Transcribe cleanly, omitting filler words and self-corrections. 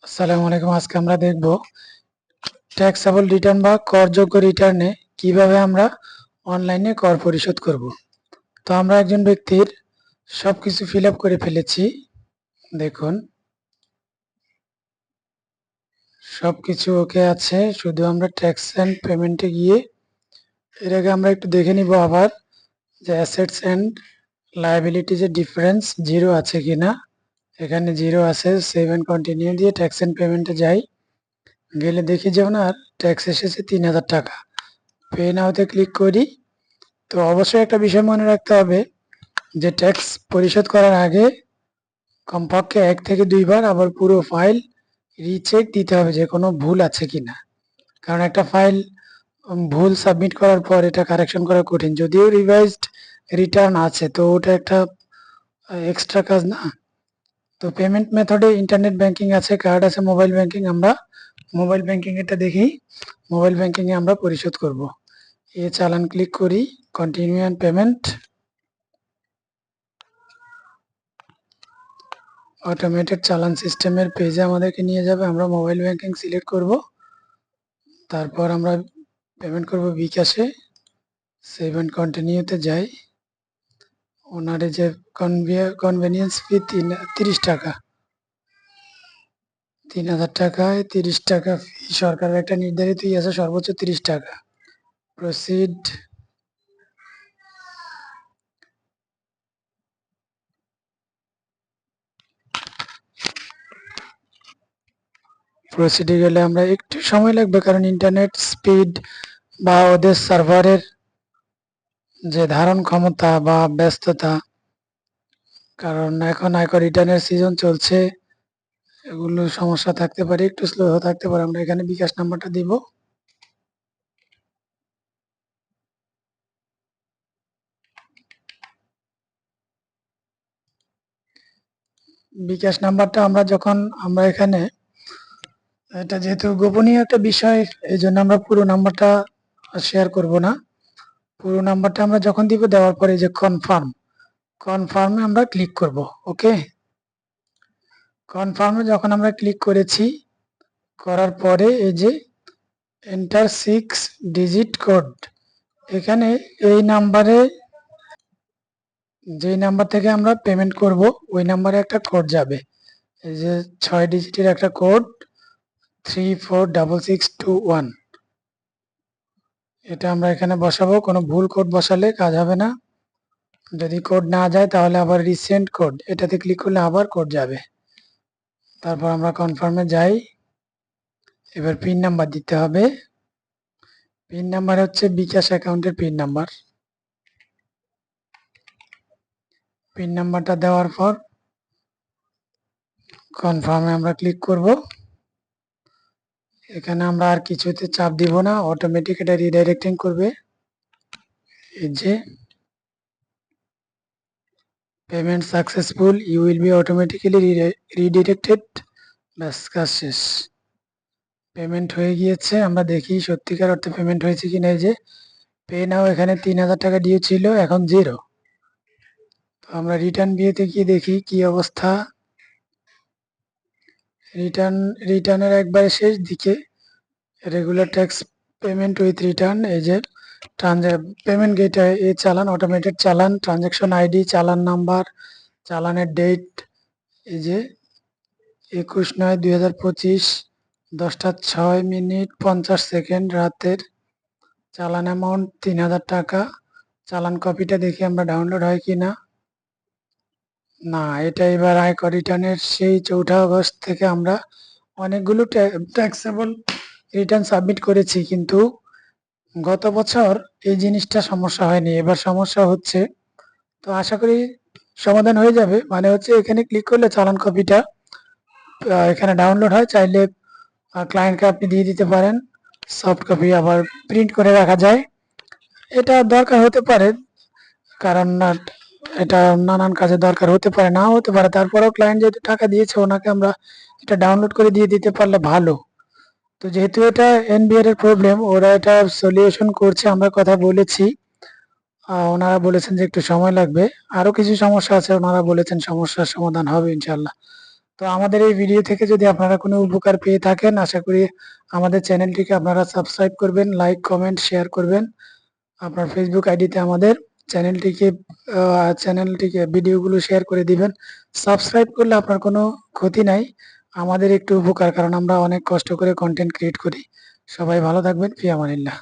আসসালামু আলাইকুম। আজকে আমরা দেখব ট্যাক্সেবল রিটার্ন বা করযোগ্য রিটার্নে কিভাবে আমরা অনলাইনে কর পরিশোধ করব। তো আমরা একজন ব্যক্তির সবকিছু ফিল আপ করে ফেলেছি। দেখুন সবকিছু ওকে আছে, শুধু আমরা ট্যাক্স অ্যান্ড পেমেন্টে গিয়ে এর আগে আমরা একটু দেখে নিব আবার যে অ্যাসেটস অ্যান্ড লায়াবিলিটিজের ডিফারেন্স জিরো আছে কিনা। এখানে জিরো আছে। সেভ অ্যান্ড কন্টিনিউ দিয়ে ট্যাক্স অ্যান্ড পেমেন্টে যাই, গেলে দেখি যে ওনার ট্যাক্স এসেছে ৩,০০০ টাকা। পে নাওতে ক্লিক করি। তো অবশ্যই একটা বিষয় মনে রাখতে হবে যে ট্যাক্স পরিশোধ করার আগে কমপক্ষে ১ থেকে ২ বার আবার পুরো ফাইল রিচেক দিতে হবে যে কোনো ভুল আছে কিনা। কারণ একটা ফাইল ভুল সাবমিট করার পর এটা কারেকশন করা কঠিন। যদিও রিভাইজড রিটার্ন আছে, তো ওটা একটা এক্সট্রা কাজ না। তো পেমেন্ট মেথডে ইন্টারনেট ব্যাংকিং আছে, কার্ড আছে, মোবাইল ব্যাংকিং। আমরা মোবাইল ব্যাংকিং এটা দেখি, মোবাইল ব্যাংকিংয়ে আমরা পরিশোধ করব। চালান ক্লিক করি, কন্টিনিউ অ্যান্ড পেমেন্ট। অটোমেটেড চালান সিস্টেমের পেজে আমাদেরকে নিয়ে যাবে। আমরা মোবাইল ব্যাংকিং সিলেক্ট করব, তারপর আমরা পেমেন্ট করব বিকাশে। সেভ অ্যান্ড কন্টিনিউতে যাই। ওনারে যে কনভেনিয়েন্স ফি ৩০ টাকা, ৩,০০০ টাকায় ৩০ টাকা ফি সরকারের একটা নির্ধারিত আছে, সর্বোচ্চ ৩০ টাকা। প্রসিড। প্রসিডে গেলে আমরা একটু সময় লাগবে, কারণ ইন্টারনেট স্পিড বা ওদের সার্ভারের যে ধারণ ক্ষমতা বা ব্যস্ততা, কারণ এখন আয়কর রিটার্নের সিজন চলছে, এগুলো সমস্যা থাকতে পারে, একটু স্লো থাকতে পারে। আমরা এখানে বিকাশ নাম্বারটা দিব। বিকাশ নাম্বারটা আমরা এখানে এটা যেহেতু গোপনীয় একটা বিষয়, এই জন্য আমরা পুরো নাম্বারটা শেয়ার করব না। পুরো নাম্বারটা আমরা যখন দিব, দেওয়ার পরে যে কনফার্মে আমরা ক্লিক করব। ওকে, কনফার্মে যখন আমরা ক্লিক করেছি, করার পরে এই যে এন্টার 6 ডিজিট কোড, এখানে এই নাম্বারে, যেই নাম্বার থেকে আমরা পেমেন্ট করব ওই নাম্বারে একটা কোড যাবে। এই যে 6 ডিজিটের একটা কোড, 346621, এটা আমরা এখানে বসাবো। কোনো ভুল কোড বসালে কাজ হবে না। যদি কোড না যায় তাহলে আবার রিসেন্ট কোড, এটাতে ক্লিক করলে আবার কোড যাবে। তারপর আমরা কনফার্মে যাই। এবার পিন নাম্বার দিতে হবে। পিন নাম্বার হচ্ছে বিকাশ অ্যাকাউন্টের পিন নাম্বার। পিন নাম্বারটা দেওয়ার পর কনফার্মে আমরা ক্লিক করব। এখানে আমরা আর কিছুতে চাপ দিব না, অটোমেটিক এটা রিডাইরেক্টিং করবে। এই যে payment successful, you will be automatically redirected. ব্যাস, কাজ শেষ। পেমেন্ট হয়ে গিয়েছে। আমরা দেখি সত্যিকার অর্থে পেমেন্ট হয়েছে কিনা। এই যে পে নাও, এখানে ৩,০০০ টাকা ডিউ ছিল, এখন জিরো। তো আমরা রিটার্ন বিয়েতে গিয়ে দেখি কি অবস্থা। রিটার্নের একবারে শেষ দিকে regular tax payment with return, এই যে পেমেন্ট গেটওয়ে, এই চালান, অটোমেটেড চালান, ট্রানজ্যাকশন আইডি, চালান নাম্বার, চালানের ডেট, এই যে ২১/৯/২০২৫, 10টা ৬ মিনিট ৫০ সেকেন্ড রাতের। চালান অ্যামাউন্ট ৩,০০০ টাকা। চালান কপিটা দেখি আমরা ডাউনলোড হয় কি না। না, এটা এবার আয়কর রিটার্নের সেই ৪ঠা আগস্ট থেকে আমরা অনেকগুলো ট্যাক্সেবল রিটার্ন সাবমিট করেছি, কিন্তু গত বছর এই জিনিসটা সমস্যা হয়নি, এবার সমস্যা হচ্ছে। তো আশা করি সমাধান হয়ে যাবে। মানে হচ্ছে এখানে ক্লিক করলে চালান কপিটা এখানে ডাউনলোড হয়, চাইলে ক্লায়েন্টকে আপনি দিয়ে দিতে পারেন। সফট কপি আবার প্রিন্ট করে রাখা যায়, এটা দরকার হতে পারে, কারণ এটা নানান কাজে দরকার হতে পারে, নাও হতে পারে। তারপরেও ক্লায়েন্ট যেহেতু টাকা দিয়েছে, ওনাকে আমরা এটা ডাউনলোড করে দিয়ে দিতে পারলে ভালো। তো যেহেতু এটা এনবিআর এর প্রবলেম, ওরা এটা সলিউশন করছে, আমরা কথা বলেছি, ওনারা বলেছেন যে একটু সময় লাগবে। আরো কিছু সমস্যা আছে, ওনারা বলেছেন সমস্যার সমাধান হবে ইনশাল্লাহ। তো আমাদের এই ভিডিও থেকে যদি আপনারা কোনো উপকার পেয়ে থাকেন, আশা করি আমাদের চ্যানেলটিকে আপনারা সাবস্ক্রাইব করবেন, লাইক, কমেন্ট, শেয়ার করবেন। আপনার ফেসবুক আইডিতে আমাদের চ্যানেলটিকে ভিডিওগুলো শেয়ার করে দিবেন। সাবস্ক্রাইব করলে আপনার কোনো ক্ষতি নাই, আমাদের একটু উপকার, কারণ আমরা অনেক কষ্ট করে কন্টেন্ট ক্রিয়েট করি। সবাই ভালো থাকবেন। ফি আমানিল্লাহ।